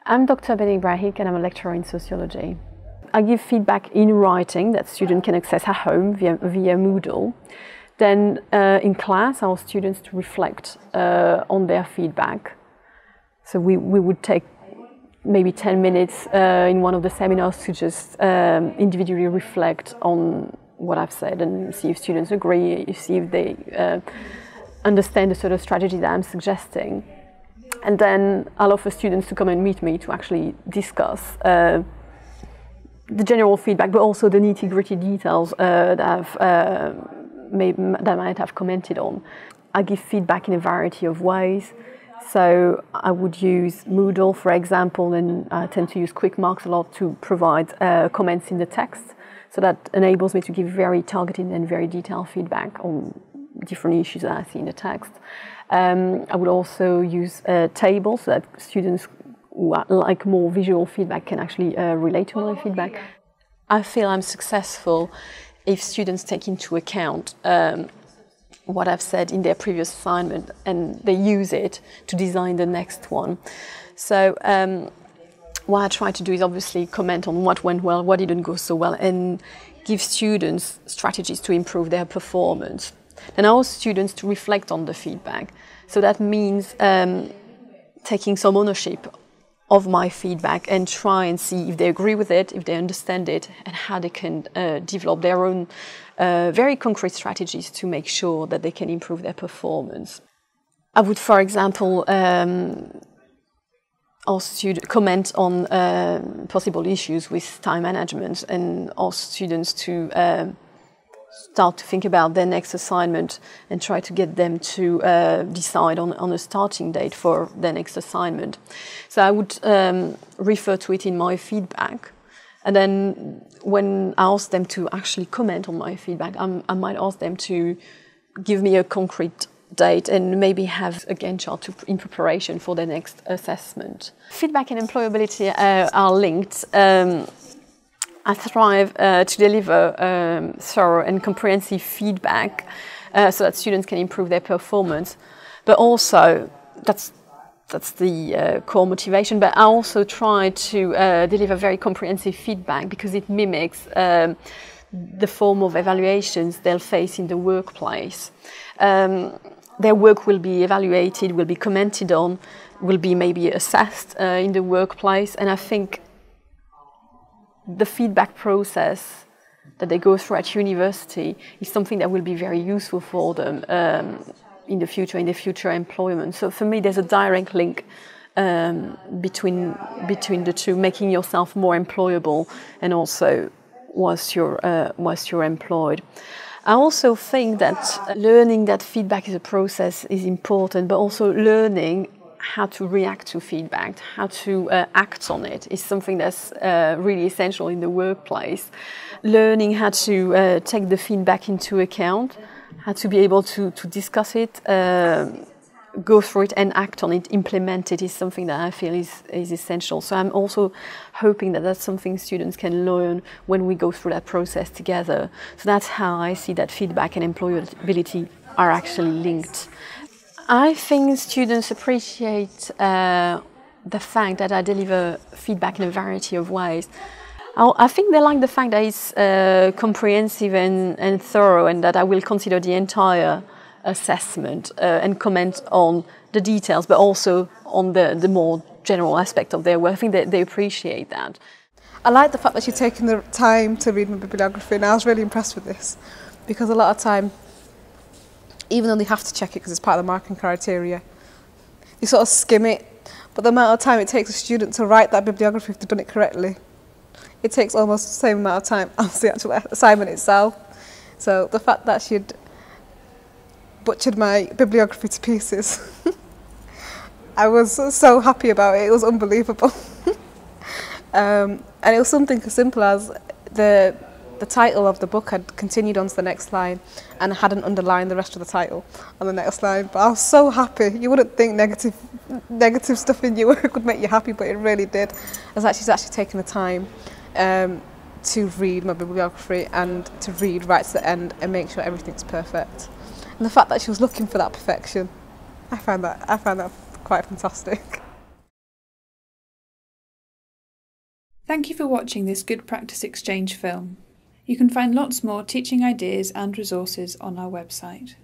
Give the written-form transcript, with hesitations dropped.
I'm Dr. Ben Ibrahim and I'm a lecturer in sociology. I give feedback in writing that students can access at home via Moodle. Then in class, our students to reflect on their feedback. So we would take maybe 10 minutes in one of the seminars to just individually reflect on what I've said and see if students agree, see if they understand the sort of strategy that I'm suggesting. And then I'll offer students to come and meet me to actually discuss the general feedback, but also the nitty-gritty details that I might have commented on. I give feedback in a variety of ways. So I would use Moodle, for example, and I tend to use quick marks a lot to provide comments in the text. So that enables me to give very targeted and very detailed feedback on different issues that I see in the text. I would also use tables so that students who like more visual feedback can actually relate to my feedback. I feel I'm successful if students take into account what I've said in their previous assignment and they use it to design the next one. So what I try to do is obviously comment on what went well, what didn't go so well, and give students strategies to improve their performance. And I ask students to reflect on the feedback. So that means taking some ownership of my feedback and try and see if they agree with it, if they understand it, and how they can develop their own very concrete strategies to make sure that they can improve their performance. I would, for example, ask comment on possible issues with time management and ask students to start to think about their next assignment and try to get them to decide on a starting date for their next assignment. So I would refer to it in my feedback, and then when I ask them to actually comment on my feedback, I might ask them to give me a concrete date and maybe have a Gantt chart in preparation for their next assessment. Feedback and employability are linked. I strive to deliver thorough and comprehensive feedback so that students can improve their performance. But also, that's the core motivation, but I also try to deliver very comprehensive feedback because it mimics the form of evaluations they'll face in the workplace. Their work will be evaluated, will be commented on, will be maybe assessed in the workplace, and I think the feedback process that they go through at university is something that will be very useful for them in the future employment. So for me, there's a direct link between the two, making yourself more employable and also whilst you're employed. I also think that learning that feedback is a process is important, but also learning how to react to feedback, how to act on it is something that's really essential in the workplace. Learning how to take the feedback into account, how to be able to discuss it, go through it and act on it, implement it is something that I feel is essential. So I'm also hoping that that's something students can learn when we go through that process together. So that's how I see that feedback and employability are actually linked. I think students appreciate the fact that I deliver feedback in a variety of ways. I think they like the fact that it's comprehensive and thorough, and that I will consider the entire assessment and comment on the details, but also on the more general aspect of their work. I think that they appreciate that. I like the fact that you're taking the time to read my bibliography, and I was really impressed with this, because a lot of time, even though they have to check it because it's part of the marking criteria, you sort of skim it, but the amount of time it takes a student to write that bibliography if they've done it correctly, it takes almost the same amount of time as the actual assignment itself. So the fact that she'd butchered my bibliography to pieces, I was so happy about it. It was unbelievable. And it was something as simple as the title of the book had continued on to the next line and hadn't underlined the rest of the title on the next line. But I was so happy. You wouldn't think negative stuff in your work would make you happy, but it really did. As she's actually taken the time to read my bibliography and to read right to the end and make sure everything's perfect. And the fact that she was looking for that perfection, I found that quite fantastic. Thank you for watching this Good Practice Exchange film. You can find lots more teaching ideas and resources on our website.